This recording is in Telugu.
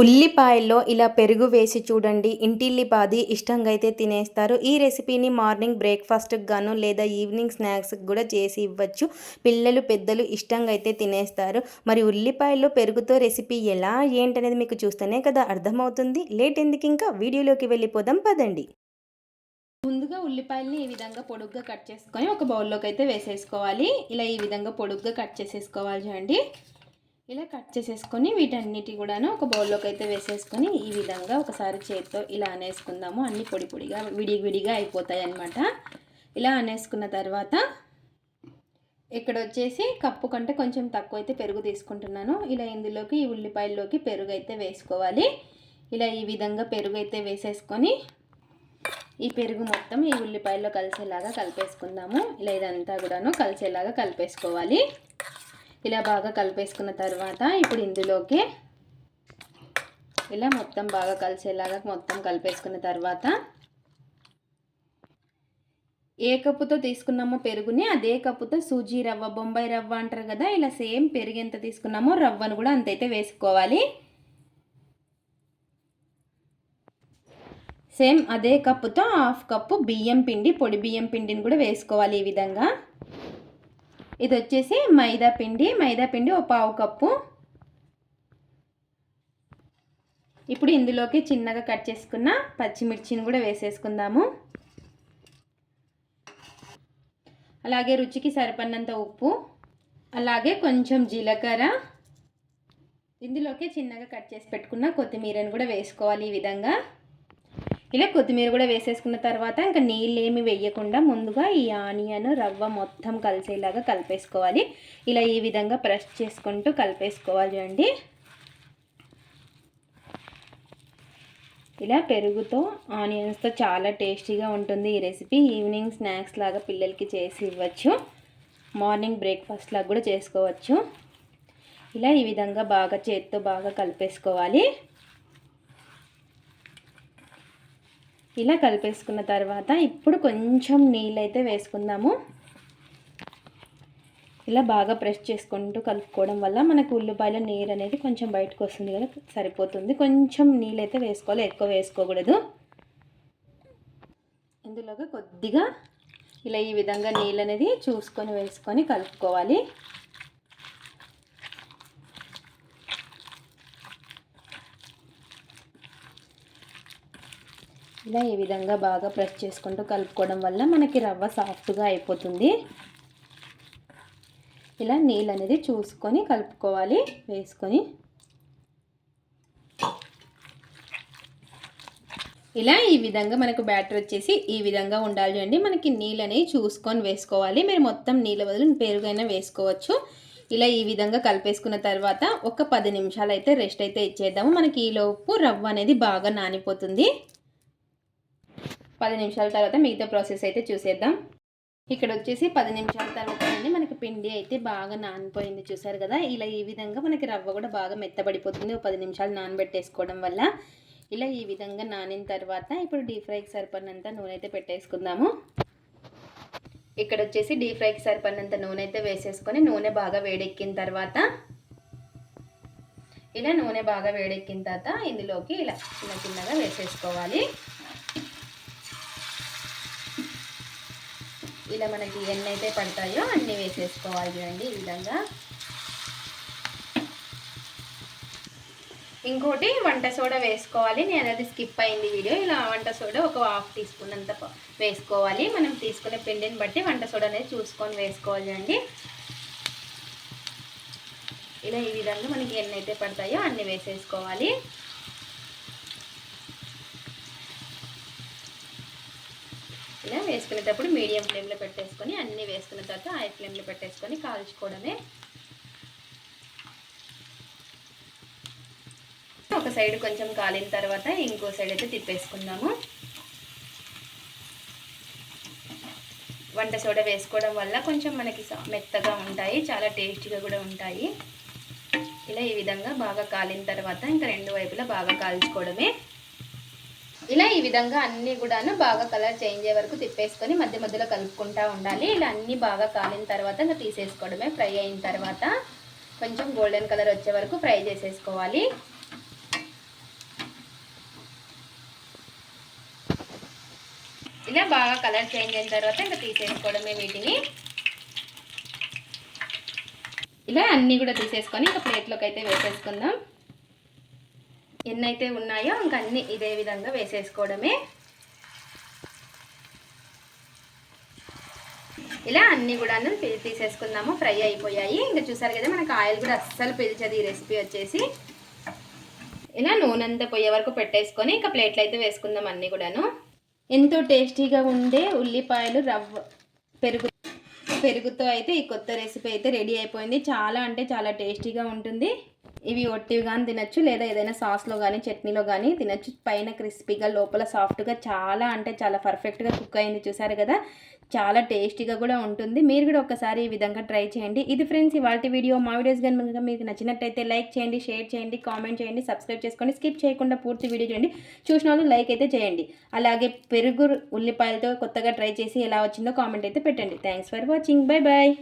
ఉల్లిపాయల్లో ఇలా పెరుగు వేసి చూడండి. ఇంటిల్లిపాది ఇష్టంగా అయితే తినేస్తారు. ఈ రెసిపీని మార్నింగ్ బ్రేక్‌ఫాస్ట్‌కి గాను లేదా ఈవినింగ్ స్నాక్స్‌కి కూడా చేసి ఇవ్వచ్చు. పిల్లలు, పెద్దలు ఇష్టంగా అయితే తినేస్తారు. మరి ఉల్లిపాయల్లో పెరుగుతో రెసిపీ ఎలా ఏంటనేది మీకు చూస్తేనే కదా అర్థమవుతుంది. లేట్ ఎందుకింకా వీడియోలోకి వెళ్ళిపోదాం పదండి. ముందుగా ఉల్లిపాయలని ఈ విధంగా పొడుగ్గా కట్ చేసుకొని ఒక బౌల్లోకి అయితే వేసేసుకోవాలి. ఇలా ఈ విధంగా పొడుగ్గా కట్ చేసేసుకోవాలి చూడండి. ఇలా కట్ చేసేసుకొని వీటన్నిటి కూడాను ఒక బౌల్లోకి అయితే వేసేసుకొని ఈ విధంగా ఒకసారి చేత్తో ఇలా అనేసుకుందాము. అన్నీ పొడి పొడిగా విడివిడిగా అయిపోతాయి అన్నమాట. ఇలా అనేసుకున్న తర్వాత ఇక్కడ వచ్చేసి కప్పు కంటే కొంచెం తక్కువ అయితే పెరుగు తీసుకుంటున్నాను. ఇలా ఇందులోకి ఈ ఉల్లిపాయల్లోకి పెరుగు అయితే వేసుకోవాలి. ఇలా ఈ విధంగా పెరుగు అయితే వేసేసుకొని ఈ పెరుగు మొత్తం ఈ ఉల్లిపాయల్లో కలిసేలాగా కలిపేసుకుందాము. ఇలా ఇదంతా కూడాను కలిసేలాగా కలిపేసుకోవాలి. ఇలా బాగా కలిపేసుకున్న తర్వాత ఇప్పుడు ఇందులోకి ఇలా మొత్తం బాగా కలిసేలాగా మొత్తం కలిపేసుకున్న తర్వాత ఏ కప్పుతో తీసుకున్నామో పెరుగుని అదే కప్పుతో సూజీ రవ్వ, బొంబాయి రవ్వ అంటారు కదా, ఇలా సేమ్ పెరుగు ఎంత తీసుకున్నామో రవ్వను కూడా అంతైతే వేసుకోవాలి. సేమ్ అదే కప్పుతో హాఫ్ కప్పు బియ్యం పిండి, పొడి బియ్యం పిండిని కూడా వేసుకోవాలి. ఈ విధంగా ఇది వచ్చేసి మైదా పిండి ఒక పావు కప్పు. ఇప్పుడు ఇందులోకి చిన్నగా కట్ చేసుకున్న పచ్చిమిర్చిని కూడా వేసేసుకుందాము. అలాగే రుచికి సరిపడినంత ఉప్పు, అలాగే కొంచెం జీలకర్ర, ఇందులోకి చిన్నగా కట్ చేసి పెట్టుకున్న కొత్తిమీరని కూడా వేసుకోవాలి. ఈ విధంగా ఇలా కొత్తిమీర కూడా వేసేసుకున్న తర్వాత ఇంకా నీళ్ళు ఏమి వేయకుండా ముందుగా ఈ ఆనియన్ రవ్వ మొత్తం కలిసేలాగా కలిపేసుకోవాలి. ఇలా ఈ విధంగా ప్రెస్ చేసుకుంటూ కలిపేసుకోవాలి చూడండి. ఇలా పెరుగుతో ఆనియన్స్తో చాలా టేస్టీగా ఉంటుంది ఈ రెసిపీ. ఈవినింగ్ స్నాక్స్ లాగా పిల్లలకి చేసి ఇవ్వచ్చు. మార్నింగ్ బ్రేక్ఫాస్ట్ లాగా కూడా చేసుకోవచ్చు. ఇలా ఈ విధంగా బాగా చేత్తో బాగా కలిపేసుకోవాలి. ఇలా కలిపేసుకున్న తర్వాత ఇప్పుడు కొంచెం నీళ్ళు అయితే వేసుకుందాము. ఇలా బాగా ప్రెస్ చేసుకుంటూ కలుపుకోవడం వల్ల మనకు ఉల్లిపాయల నీరు అనేది కొంచెం బయటకు వస్తుంది కదా, సరిపోతుంది. కొంచెం నీళ్ళు అయితే వేసుకోవాలి, ఎక్కువ వేసుకోకూడదు. ఇందులోకి కొద్దిగా ఇలా ఈ విధంగా నీళ్ళు అనేది చూసుకొని వేసుకొని కలుపుకోవాలి. ఇలా ఈ విధంగా బాగా ప్రెస్ చేసుకుంటూ కలుపుకోవడం వల్ల మనకి రవ్వ సాఫ్ట్గా అయిపోతుంది. ఇలా నీళ్ళు అనేది చూసుకొని కలుపుకోవాలి వేసుకొని. ఇలా ఈ విధంగా మనకు బ్యాటర్ వచ్చేసి ఈ విధంగా ఉండాలి అండి. మనకి నీళ్ళు అనేవి చూసుకొని వేసుకోవాలి. మీరు మొత్తం నీళ్ళ బదులు పెరుగైనా వేసుకోవచ్చు. ఇలా ఈ విధంగా కలిపేసుకున్న తర్వాత ఒక 10 నిమిషాలు అయితే రెస్ట్ అయితే ఇచ్చేద్దాము. మనకి ఈలోపు రవ్వ అనేది బాగా నానిపోతుంది. 10 నిమిషాల తర్వాత మిగతా ప్రాసెస్ అయితే చూసేద్దాం. ఇక్కడ వచ్చేసి 10 నిమిషాల తర్వాత మనకి పిండి అయితే బాగా నానిపోయింది, చూసారు కదా. ఇలా ఈ విధంగా మనకి రవ్వ కూడా బాగా మెత్తబడిపోతుంది 10 నిమిషాలు నానబెట్టేసుకోవడం వల్ల. ఇలా ఈ విధంగా నానిన తర్వాత ఇప్పుడు డీప్ ఫ్రైకి సరిపడినంత నూనె అయితే పెట్టేసుకుందాము. ఇక్కడ వచ్చేసి డీప్ ఫ్రైకి సరిపడినంత నూనె అయితే వేసేసుకొని నూనె బాగా వేడెక్కిన తర్వాత ఇందులోకి ఇలా చిన్నగా వేసేసుకోవాలి. ఇలా మనకి ఎన్ని అయితే పడతాయో అన్నీ వేసేసుకోవాలి చూడండి ఈ విధంగా. ఇంకోటి వంట సోడా వేసుకోవాలి. నేను అది స్కిప్ అయింది వీడియో. ఇలా వంట సోడా ఒక 1/2 టీ స్పూన్ అంత వేసుకోవాలి. మనం తీసుకునే పిండిని బట్టి వంట సోడా అనేది చూసుకొని వేసుకోవాలి చూడండి. ఇలా ఈ విధంగా మనకి ఎన్ని అయితే పడతాయో అన్నీ వేసేసుకోవాలి. ఇలా వేసుకునేటప్పుడు మీడియం ఫ్లేమ్లో పెట్టేసుకొని అన్నీ వేసుకున్న తర్వాత హై ఫ్లేమ్లో పెట్టేసుకొని కాల్చుకోవడమే. ఒక సైడ్ కొంచెం కాలిన తర్వాత ఇంకో సైడ్ అయితే తిప్పేసుకుందాము. వంట సోడా వేసుకోవడం వల్ల కొంచెం మనకి మెత్తగా ఉంటాయి, చాలా టేస్టీగా కూడా ఉంటాయి. ఇలా ఈ విధంగా బాగా కాలిన తర్వాత ఇంకా రెండు వైపులా బాగా కాల్చుకోవడమే. ఇలా ఈ విధంగా అన్నీ కూడాను బాగా కలర్ చేంజ్ అయ్యే వరకు తిప్పేసుకొని మధ్య మధ్యలో కలుపుకుంటూ ఉండాలి. ఇలా అన్నీ బాగా కాలిన తర్వాత ఇంకా తీసేసుకోవడమే. ఫ్రై అయిన తర్వాత కొంచెం గోల్డెన్ కలర్ వచ్చే వరకు ఫ్రై చేసేసుకోవాలి. ఇలా బాగా కలర్ చేంజ్ అయిన తర్వాత ఇంకా తీసేసుకోవడమే వీటిని. ఇలా అన్నీ కూడా తీసేసుకొని ఇంకా ప్లేట్లోకి అయితే వేసేసుకుందాం. ఎన్నైతే ఉన్నాయో ఇంకా అన్నీ ఇదే విధంగా వేసేసుకోవడమే. ఇలా అన్నీ కూడా తీసేసుకుందాము. ఫ్రై అయిపోయాయి. ఇంకా చూసారు కదా మనకు ఆయిల్ కూడా అస్సలు పీల్చదు ఈ రెసిపీ వచ్చేసి. ఇలా నూనె అంతా పోయే వరకు పెట్టేసుకొని ఇంకా ప్లేట్లు అయితే వేసుకుందాం అన్నీ కూడాను. ఎంతో టేస్టీగా ఉండే ఉల్లిపాయలు రవ్వ పెరుగుతో అయితే ఈ కొత్త రెసిపీ అయితే రెడీ అయిపోయింది. చాలా అంటే చాలా టేస్టీగా ఉంటుంది. ఇవి ఒట్టివి కానీ తినచ్చు, లేదా ఏదైనా సాస్లో కానీ చట్నీలో కానీ తినచ్చు. పైన క్రిస్పీగా లోపల సాఫ్ట్గా చాలా అంటే చాలా పర్ఫెక్ట్గా కుక్ అయింది. చూసారు కదా, చాలా టేస్టీగా కూడా ఉంటుంది. మీరు కూడా ఒకసారి ఈ విధంగా ట్రై చేయండి. ఇది ఫ్రెండ్స్ ఇవాల్టి వీడియో. మా వీడియోస్ కనుక మీకు నచ్చినట్టయితే లైక్ చేయండి, షేర్ చేయండి, కామెంట్ చేయండి, సబ్స్క్రైబ్ చేసుకోండి. స్కిప్ చేయకుండా పూర్తి వీడియో చేయండి. చూసిన వాళ్ళు లైక్ అయితే చేయండి. అలాగే పెరుగు ఉల్లిపాయలతో కొత్తగా ట్రై చేసి ఎలా వచ్చిందో కామెంట్ అయితే పెట్టండి. Thanks for watching. Bye bye.